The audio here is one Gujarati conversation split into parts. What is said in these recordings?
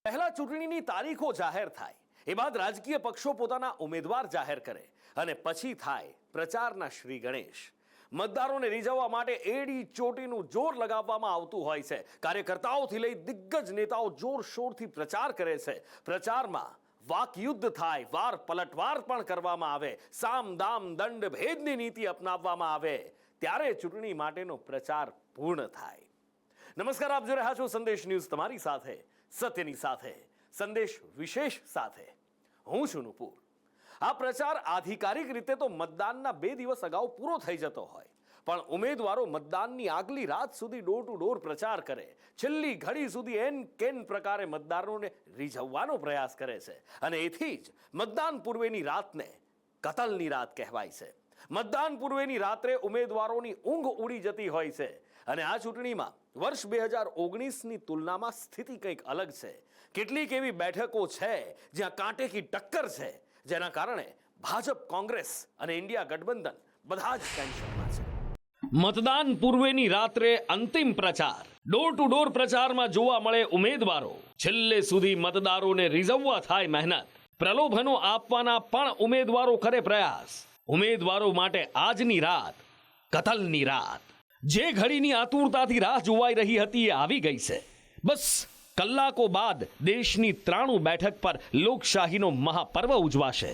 પહેલા ચૂંટણીની તારીખો જાહેર થાય એ બાદ રાજકીય પક્ષો પોતાના ઉમેદવાર જાહેર કરે અને પછી થાય પ્રચારના શ્રી ગણેશ. મતદારોને રીઝવવા માટે એડી ચોટીનું જોર લગાવવામાં આવતું હોય છે. કાર્યકર્તાઓથી લઈ દિગ્ગજ નેતાઓ જોરશોરથી પ્રચાર કરે છે. પ્રચારમાં વાકયુદ્ધ થાય, વાર પલટવાર પણ કરવામાં આવે, સામ દામ દંડ ભેદની નીતિ અપનાવવામાં આવે, ત્યારે ચૂંટણી માટેનો પ્રચાર પૂર્ણ થાય. નમસ્કાર, આપ જોઈ રહ્યા છો સંદેશ ન્યૂઝ, તમારી સાથે સત્યની સાથે, સંદેશ વિશેષ સાથે હું છું નુપુર. આ પ્રચાર આધિકારિક રીતે તો મતદાનના 2 દિવસ અગાઉ પૂરો થઈ જતો હોય, પણ ઉમેદવારો મતદાનની આગલી રાત સુધી ડોર ટુ ડોર પ્રચાર કરે, છેલ્લી ઘડી સુધી એન કેન પ્રકારે મતદારોને રીઝવવાનો પ્રયાસ કરે છે. અને એથી જ મતદાન પૂર્વેની રાતને કતલની રાત કહેવાય છે. મતદાન પૂર્વેની રાત્રે ઉમેદવારોની ઊંઘ ઉડી જતી હોય છે. અને આ ચૂંટણીમાં વર્ષ 2019ની તુલનામાં સ્થિતિ કંઈક અલગ છે. કેટલીક એવી બેઠકો છે જ્યાં કાંટેકી ટક્કર છે, જેના કારણે ભાજપ, કોંગ્રેસ અને ઇન્ડિયા ગઠબંધન બધા જ ટેન્શનમાં છે. મતદાન પૂર્વેની રાત્રે અંતિમ પ્રચાર. ડોર ટુ ડોર પ્રચારમાં જોવા મળે ઉમેદવારો. છેલ્લે સુધી મતદારોને રીઝવવા થાય મહેનત. પ્રલોભનો આપવાના પણ ઉમેદવારો કરે પ્રયાસ. ઉમેદવારો માટે આજની રાત કતલની રાત. જે ઘડીની આતુરતાથી રાહ જોવાઈ રહી હતી એ આવી ગઈ છે. બસ કલાકો બાદ દેશની 93 બેઠક પર લોકશાહીનો મહાપર્વ ઉજવાશે.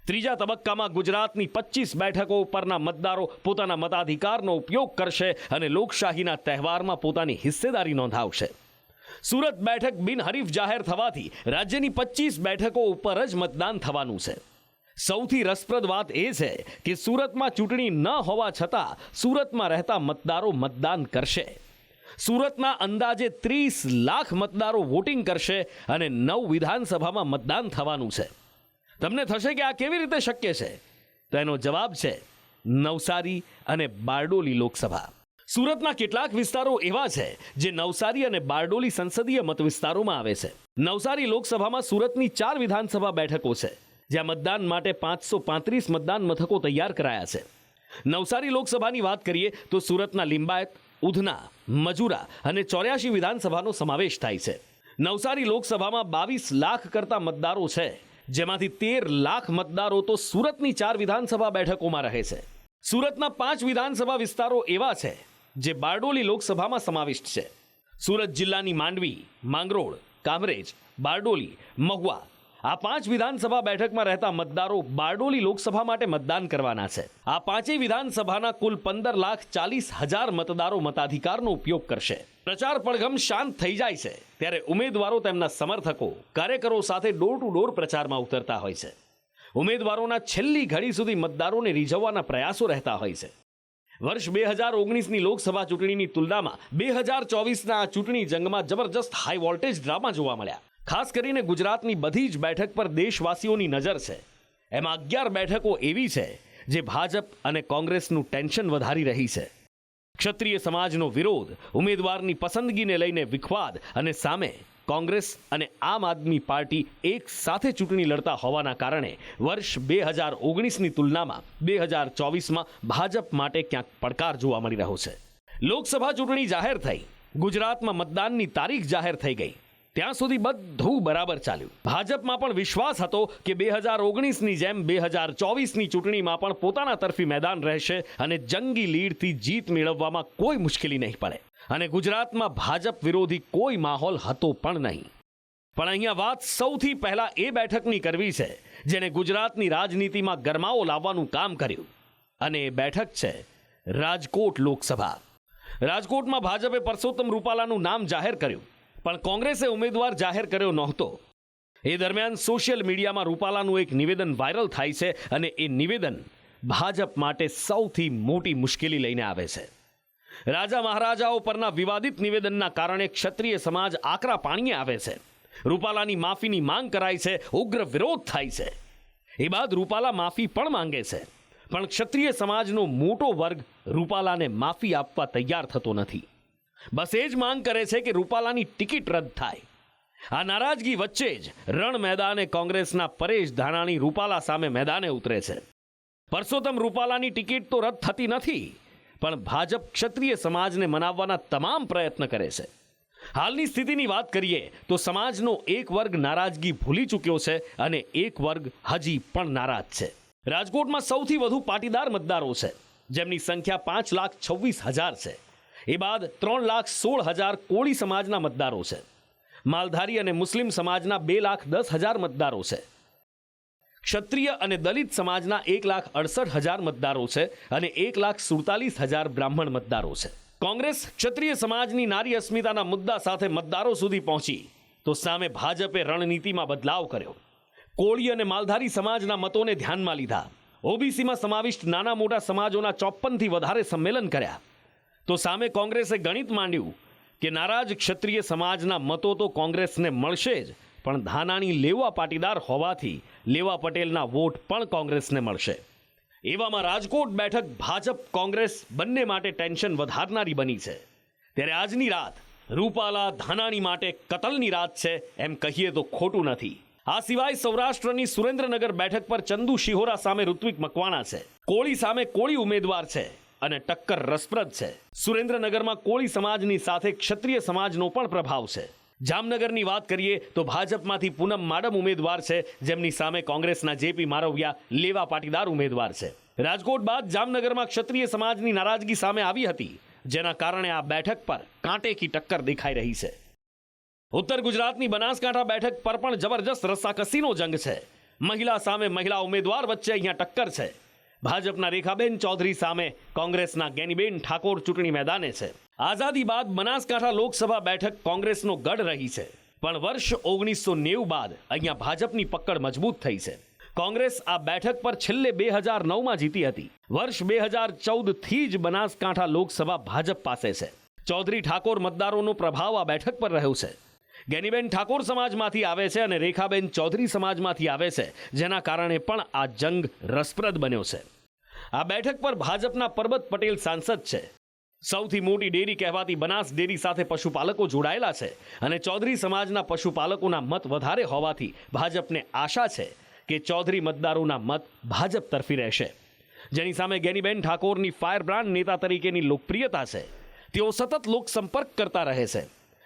ત્રીજા તબક્કામાં ગુજરાતની 25 બેઠકો પરના મતદારો પોતાના મતાધિકારનો ઉપયોગ કરશે અને લોકશાહીના તહેવારમાં પોતાની હિસ્સેદારી નોંધાવશે. સુરત બેઠક બિનહરીફ જાહેર થવાથી રાજ્યની 25 બેઠકો ઉપર જ મતદાન થવાનું છે. સૌથી રસપ્રદ વાત એ છે કે સુરતમાં ચૂંટણી ન હોવા છતાં સુરતમાં રહેતા મતદારો મતદાન કરશે. સુરતના અંદાજે 30 લાખ મતદારો વોટિંગ કરશે અને 9 વિધાનસભામાં મતદાન થવાનું છે. તમને થશે કે આ કેવી રીતે શક્ય છે? તો એનો જવાબ છે નવસારી અને બારડોલી લોકસભા. સુરતના કેટલાક વિસ્તારો એવા છે જે નવસારી અને બારડોલી સંસદીય મત વિસ્તારોમાં આવે છે. નવસારી લોકસભામાં સુરતની 4 વિધાનસભા બેઠકો છે, જ્યાં મતદાન માટે 535 મતદાન મથકો તૈયાર કરાયા છે. નવસારી લોકસભાની વાત કરીએ તો સુરતના લિંબાયત, ઉધના, મજુરા અને 84 વિધાનસભાનો સમાવેશ થાય છે. નવસારી લોકસભામાં 22 લાખ કરતા મતદારો છે, જેમાંથી 13 લાખ મતદારો તો સુરતની 4 વિધાનસભા બેઠકોમાં રહે છે. સુરતના 5 વિધાનસભા વિસ્તારો એવા છે જે બારડોલી લોકસભામાં સમાવિષ્ટ છે. સુરત જિલ્લાની માંડવી, માંગરોળ, કામરેજ, બારડોલી, મહુવા આ 5 વિધાનસભા બેઠકમાં રહેતા મતદારો બારડોલી લોકસભા માટે મતદાન કરવાના છે. આ 5 વિધાનસભાના કુલ 15,40,000 મતદારો મતાધિકારનો ઉપયોગ કરશે. પ્રચાર પડઘમ શાંત થઈ જાય છે ત્યારે ઉમેદવારો તેમના સમર્થકો, કાર્યકરો સાથે ડોર ટુ ડોર પ્રચારમાં ઉતરતા હોય છે. ઉમેદવારોના છેલ્લી ઘડી સુધી મતદારોને રીઝવવાના પ્રયાસો રહેતા હોય છે. વર્ષ 2019ની લોકસભા ચૂંટણીની તુલનામાં 2024ના આ ચૂંટણી જંગમાં જબરજસ્ત હાઈ વોલ્ટેજ ડ્રામા જોવા મળ્યા. ખાસ કરીને ગુજરાતની બધી જ બેઠક પર દેશવાસીઓની નજર છે. એમાં 11 બેઠકો એવી છે જે ભાજપ અને કોંગ્રેસનું ટેન્શન વધારી રહી છે. ક્ષત્રિય સમાજનો વિરોધ, ઉમેદવારની પસંદગીને લઈને વિખવાદ અને સામે કોંગ્રેસ અને આમ આદમી પાર્ટી એક સાથે ચૂંટણી લડતા હોવાના કારણે વર્ષ 2019ની તુલનામાં 2024માં ભાજપ માટે ક્યાંક પડકાર જોવા મળી રહ્યો છે. લોકસભા ચૂંટણી જાહેર થઈ, ગુજરાતમાં મતદાનની તારીખ જાહેર થઈ ગઈ, ત્યાં સુધી બધું બરાબર ચાલ્યું. ભાજપમાં પણ વિશ્વાસ હતો કે 2019ની જેમ 2024ની ચૂંટણીમાં પણ પોતાના તરફી મેદાન રહેશે અને જંગી લીડથી જીત મેળવવામાં કોઈ મુશ્કેલી નહીં પડે. અને ગુજરાતમાં ભાજપ વિરોધી કોઈ માહોલ હતો પણ નહીં. પણ અહીંયા વાત સૌથી પહેલા એ બેઠકની કરવી છે જેને ગુજરાતની રાજનીતિમાં ગરમાવો લાવવાનું કામ કર્યું, અને એ બેઠક છે રાજકોટ લોકસભા. રાજકોટમાં ભાજપે પરસોત્તમ રૂપાલાનું નામ જાહેર કર્યું, પણ કોંગ્રેસે ઉમેદવાર જાહેર કર્યો નહોતો. એ દરમિયાન સોશિયલ મીડિયામાં રૂપાલાનું એક નિવેદન વાયરલ થાય છે અને એ નિવેદન ભાજપ માટે સૌથી મોટી મુશ્કેલી લઈને આવે છે. રાજા મહારાજાઓ પરના વિવાદિત નિવેદનના કારણે ક્ષત્રિય સમાજ આકરા પાણીએ આવે છે. રૂપાલાની માફીની માંગ કરાય છે, ઉગ્ર વિરોધ થાય છે. એ બાદ રૂપાલા માફી પણ માંગે છે, પણ ક્ષત્રિય સમાજનો મોટો વર્ગ રૂપાલાને માફી આપવા તૈયાર થતો નથી. બસ એ જ માંગ કરે છે કે રૂપાલાની ટિકિટ રદ થાય. આ નારાજગી વચ્ચે જ રણ મેદાને કોંગ્રેસના પરેશ ધાનાણી રૂપાલા સામે મેદાને ઉતરે છે. પરસોત્તમ રૂપાલાની ટિકિટ તો રદ થતી નથી, પણ ભાજપ ક્ષત્રિય સમાજને મનાવવાના તમામ પ્રયત્ન કરે છે. હાલની સ્થિતિની વાત કરીએ તો સમાજનો એક વર્ગ નારાજગી ભૂલી ચૂક્યો છે અને એક વર્ગ હજી પણ નારાજ છે. રાજકોટમાં સૌથી વધુ પાટીદાર મતદારો છે, જેમની સંખ્યા 5,26,000 છે. એ બાદ 3,16,000 કોળી સમાજના મતદારો છે. માલધારી અને મુસ્લિમ સમાજના 2,10,000 મતદારો છે. ક્ષત્રિય અને દલિત સમાજના 1,68,000 મતદારો છે અને 1,47,000 બ્રાહ્મણ મતદારો છે. કોંગ્રેસ ક્ષત્રિય સમાજની નારી અસ્મિતાના મુદ્દા સાથે મતદારો સુધી પહોંચી તો સામે ભાજપે રણનીતિમાં બદલાવ કર્યો. કોળી અને માલધારી સમાજના મતોને ધ્યાનમાં લીધા. ઓબીસીમાં સમાવિષ્ટ નાના મોટા સમાજોના 54થી વધારે સંમેલન કર્યા. તો સામે કોંગ્રેસે ગણિત માંડ્યું કે નારાજ ક્ષત્રિય સમાજના મતો તો કોંગ્રેસને મળશે જ, પણ ધાનાણી લેવા પાટીદાર હોવાથી લેવા પટેલના વોટ પણ કોંગ્રેસને મળશે. એવામાં રાજકોટ બેઠક ભાજપ કોંગ્રેસ બંને માટે ટેન્શન વધારનારી બની છે. ત્યારે આજની રાત રૂપાલા ધાનાણી માટે કતલની રાત છે એમ કહીએ તો ખોટું નથી. આ સિવાય સૌરાષ્ટ્રની સુરેન્દ્રનગર બેઠક પર ચંદુ શિહોરા સામે ઋત્વિક મકવાણા છે. કોળી સામે કોળી ઉમેદવાર છે અને ટક્કર રસપ્રદ છે. સુરેન્દ્રનગરમાં કોળી સમાજની સાથે ક્ષત્રિય સમાજનો પણ પ્રભાવ છે. જામનગરની વાત કરીએ તો ભાજપમાંથી પૂનમ માડમ ઉમેદવાર છે, જેમની સામે કોંગ્રેસના જેપી મારવિયા લેવા પાટીદાર ઉમેદવાર છે. રાજકોટ બાદ જામનગરમાં ક્ષત્રિય સમાજની નારાજગી સામે આવી હતી, જેના કારણે આ બેઠક પર કાંટેકી ટક્કર દેખાઈ રહી છે. ઉત્તર ગુજરાતની બનાસકાંઠા બેઠક પર પણ જબરજસ્ત રસ્સાકસીનો જંગ છે. મહિલા સામે મહિલા ઉમેદવાર વચ્ચે અહીંયા ટક્કર છે. ભાજપના રેખાબેન ચૌધરી સામે કોંગ્રેસના ગેનીબેન ઠાકોર ચૂંટણી મેદાને છે. આઝાદી બાદ બનાસકાંઠા લોકસભા બેઠક કોંગ્રેસનો ગઢ રહી છે, પણ વર્ષ 1990 બાદ અહીંયા ભાજપની પકડ મજબૂત થઈ છે. કોંગ્રેસ આ બેઠક પર છેલ્લે 2009માં જીતી હતી. વર્ષ 2014થી જ બનાસકાંઠા લોકસભા ભાજપ પાસે છે. ચૌધરી ઠાકોર મતદારોનો પ્રભાવ આ બેઠક પર રહ્યો છે. ગેનીબેન ઠાકોર સમાજમાંથી આવે છે અને રેખાબેન ચૌધરી સમાજમાંથી આવે છે, જેના કારણે પણ આ જંગ રસપ્રદ બન્યો છે. આ બેઠક પર ભાજપના પરબત પટેલ સાંસદ છે. સૌથી મોટી ડેરી કહેવાતી બનાસ ડેરી સાથે પશુપાલકો જોડાયેલા છે અને ચૌધરી સમાજના પશુપાલકોના મત વધારે હોવાથી ભાજપને આશા છે કે ચૌધરી મતદારોના મત ભાજપ તરફી રહેશે. જેની સામે ગેનીબેન ઠાકોરની ફાયર બ્રાન્ડ નેતા તરીકેની લોકપ્રિયતા છે. તેઓ સતત લોકસંપર્ક કરતા રહે છે.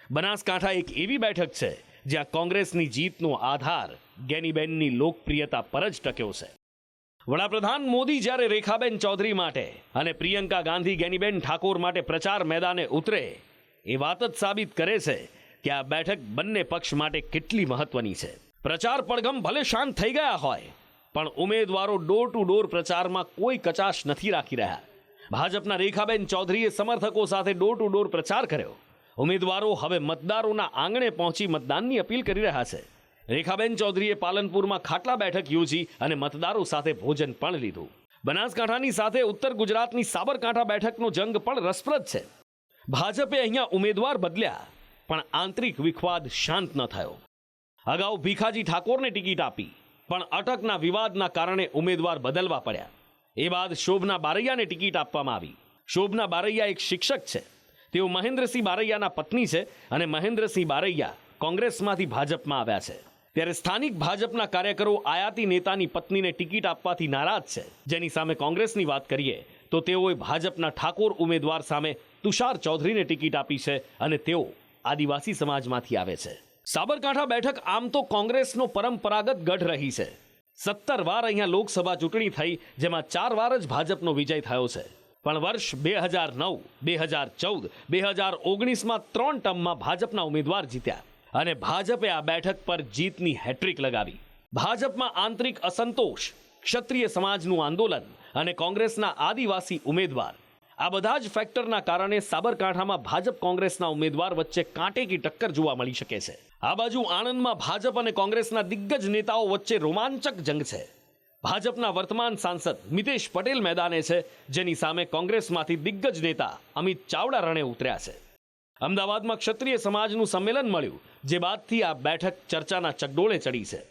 બનાસકાંઠા એક એવી બેઠક છે જ્યાં કોંગ્રેસની જીતનો આધાર ગેનીબેનની લોકપ્રિયતા પર જ ટક્યો છે. વડાપ્રધાન મોદી જ્યારે રેખાબેન ચૌધરી માટે અને પ્રિયંકા ગાંધી ગેનીબેન ઠાકોર માટે પ્રચાર મેદાને ઉતરે, એ વાત જ સાબિત કરે છે કે આ બેઠક બંને પક્ષ માટે કેટલી મહત્વની છે. પ્રચાર પડઘમ ભલે શાંત થઈ ગયા હોય, પણ ઉમેદવારો ડોર ટુ ડોર પ્રચારમાં કોઈ કચાશ નથી રાખી રહ્યા. ભાજપના રેખાબેન ચૌધરીએ સમર્થકો સાથે ડોર ટુ ડોર પ્રચાર કર્યો. ઉમેદવારો હવે મતદારોના આંગણે પહોંચી મતદાનની અપીલ કરી રહ્યા છે. રેખાબેન ચૌધરીએ પાલનપુરમાં ખાટલા બેઠક યોજી અને મતદારો સાથે ભોજન પણ લીધું. બનાસકાંઠાની સાથે ઉત્તર ગુજરાતની સાબરકાંઠા બેઠકનો જંગ પણ રસપ્રદ છે. ભાજપે અહીંયા ઉમેદવાર બદલ્યા, પણ આંતરિક વિખવાદ શાંત ન થયો. અગાઉ ભીખાજી ઠાકોરને ટિકિટ આપી, પણ અટકના વિવાદના કારણે ઉમેદવાર બદલવા પડ્યા. એ બાદ શોભના બારૈયાને ટિકિટ આપવામાં આવી. શોભના બારૈયા એક શિક્ષક છે. તેઓ મહેન્દ્રસિંહ બારૈયાના પત્ની છે અને મહેન્દ્રસિંહ બારૈયા કોંગ્રેસમાંથી ભાજપમાં આવ્યા છે. ત્યારે સ્થાનિક ભાજપના કાર્યકરો આયાતી નેતાની પત્નીને ટિકિટ આપવાથી નારાજ છે. જેની સામે કોંગ્રેસની વાત કરીએ તો તેઓએ ભાજપના ઠાકોર ઉમેદવાર સામે તુષાર ચૌધરીને ટિકિટ આપી છે અને તેઓ આદિવાસી સમાજમાંથી આવે છે. સાબરકાંઠા બેઠક આમ તો કોંગ્રેસનો પરંપરાગત ગઢ રહી છે. 17 વાર અહીંયા લોકસભા ચૂંટણી થઈ, જેમાં 4 વાર જ ભાજપનો વિજય થયો છે. પણ વર્ષ 2009, 2014, 2019માં 3 ટર્મમાં ભાજપના ઉમેદવાર જીત્યા અને ભાજપે આ બેઠક પર જીતની હેટ્રિક લગાવી. ભાજપમાં આંતરિક અસંતોષ, ક્ષત્રિય સમાજનું આંદોલન અને કોંગ્રેસના આદિવાસી ઉમેદવાર, આ બધા જ ફેક્ટરના કારણે સાબરકાંઠામાં ભાજપ કોંગ્રેસના ઉમેદવાર વચ્ચે કાંટેકી ટક્કર જોવા મળી શકે છે. આ બાજુ આણંદમાં ભાજપ અને કોંગ્રેસના દિગ્ગજ નેતાઓ વચ્ચે રોમાંચક જંગ છે. ભાજપના વર્તમાન સાંસદ મિતેશ પટેલ મેદાને છે, જેની સામે કોંગ્રેસમાંથી દિગ્ગજ નેતા અમિત ચાવડા રણે ઉતર્યા છે. અમદાવાદમાં ક્ષત્રિય સમાજનું સંમેલન મળ્યું, જે બાદથી આ બેઠક ચર્ચાના ચકડોળે ચડી છે.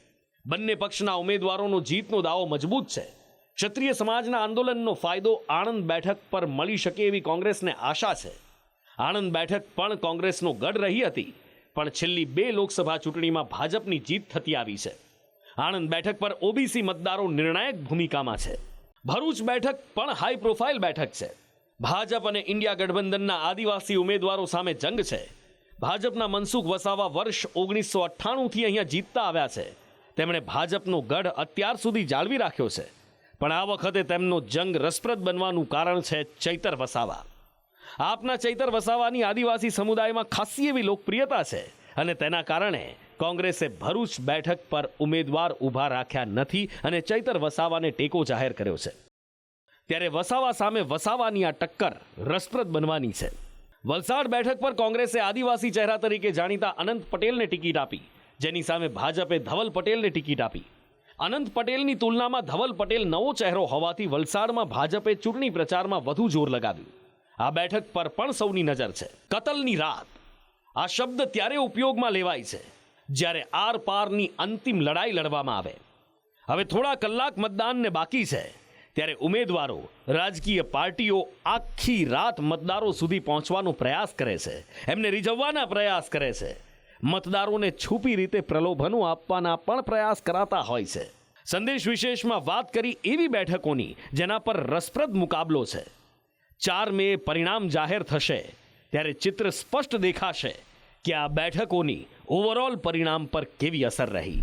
બંને પક્ષના ઉમેદવારોનો જીતનો દાવો મજબૂત છે. ક્ષત્રિય સમાજના આંદોલનનો ફાયદો આણંદ બેઠક પર મળી શકે એવી કોંગ્રેસને આશા છે. આણંદ બેઠક પણ કોંગ્રેસનો ગઢ રહી હતી, પણ છેલ્લી 2 લોકસભા ચૂંટણીમાં ભાજપની જીત થતી આવી છે. આણંદ બેઠક પર ઓબીસી મતદારો નિર્ણાયક ભૂમિકામાં છે. ભરૂચ બેઠક પણ હાઈ પ્રોફાઇલ બેઠક છે. ભાજપ અને ઇન્ડિયા ગઠબંધનના આદિવાસી ઉમેદવારો સામે જંગ છે. ભાજપના મનસુખ વસાવા વર્ષ 1998થી અહીંયા જીતતા આવ્યા છે. તેમણે ભાજપનો ગઢ અત્યાર સુધી જાળવી રાખ્યો છે. પણ આ વખતે તેમનો જંગ રસપ્રદ બનવાનું કારણ છે ચૈતર વસાવા. આપના ચૈતર વસાવાની આદિવાસી સમુદાયમાં ખાસી એવી લોકપ્રિયતા છે અને તેના કારણે કોંગ્રેસે ભરૂચ બેઠક પર ઉમેદવાર ઊભા રાખ્યા નથી અને ચૈતર વસાવાને ટેકો જાહેર કર્યો છે. ત્યારે વસાવા સામે વસાવાની આ ટક્કર રસપ્રદ બનવાની છે. વલસાડ બેઠક પર કોંગ્રેસે આદિવાસી ચહેરા તરીકે જાણીતા અનંત પટેલને ટિકિટ આપી, જેની સામે ભાજપે ધવલ પટેલને ટિકિટ આપી. અનંત પટેલની તુલનામાં ધવલ પટેલ નવો ચહેરો હોવાથી વલસાડમાં ભાજપે ચૂંટણી પ્રચારમાં વધુ જોર લગાવ્યું. આ બેઠક પર પણ સૌની નજર છે. કતલની રાત આ શબ્દ ત્યારે ઉપયોગમાં લેવાય છે જ્યારે આર પારની અંતિમ લડાઈ લડવામાં આવે. હવે થોડા કલાક મતદાનને બાકી છે ત્યારે ઉમેદવારો, રાજકીય પાર્ટીઓ આખી રાત મતદારો સુધી પહોંચવાનો પ્રયાસ કરે છે, એમને રીઝવવાના પ્રયાસ કરે છે. મતદારોને છુપી રીતે પ્રલોભનો આપવાના પણ પ્રયાસ કરાતા હોય છે. સંદેશ વિશેષમાં વાત કરી એવી બેઠકોની જેના પર રસપ્રદ મુકાબલો છે. 4 મે પરિણામ જાહેર થશે ત્યારે ચિત્ર સ્પષ્ટ દેખાશે કે આ બેઠકોની ઓવરઓલ પરિણામ પર કેવી અસર રહી.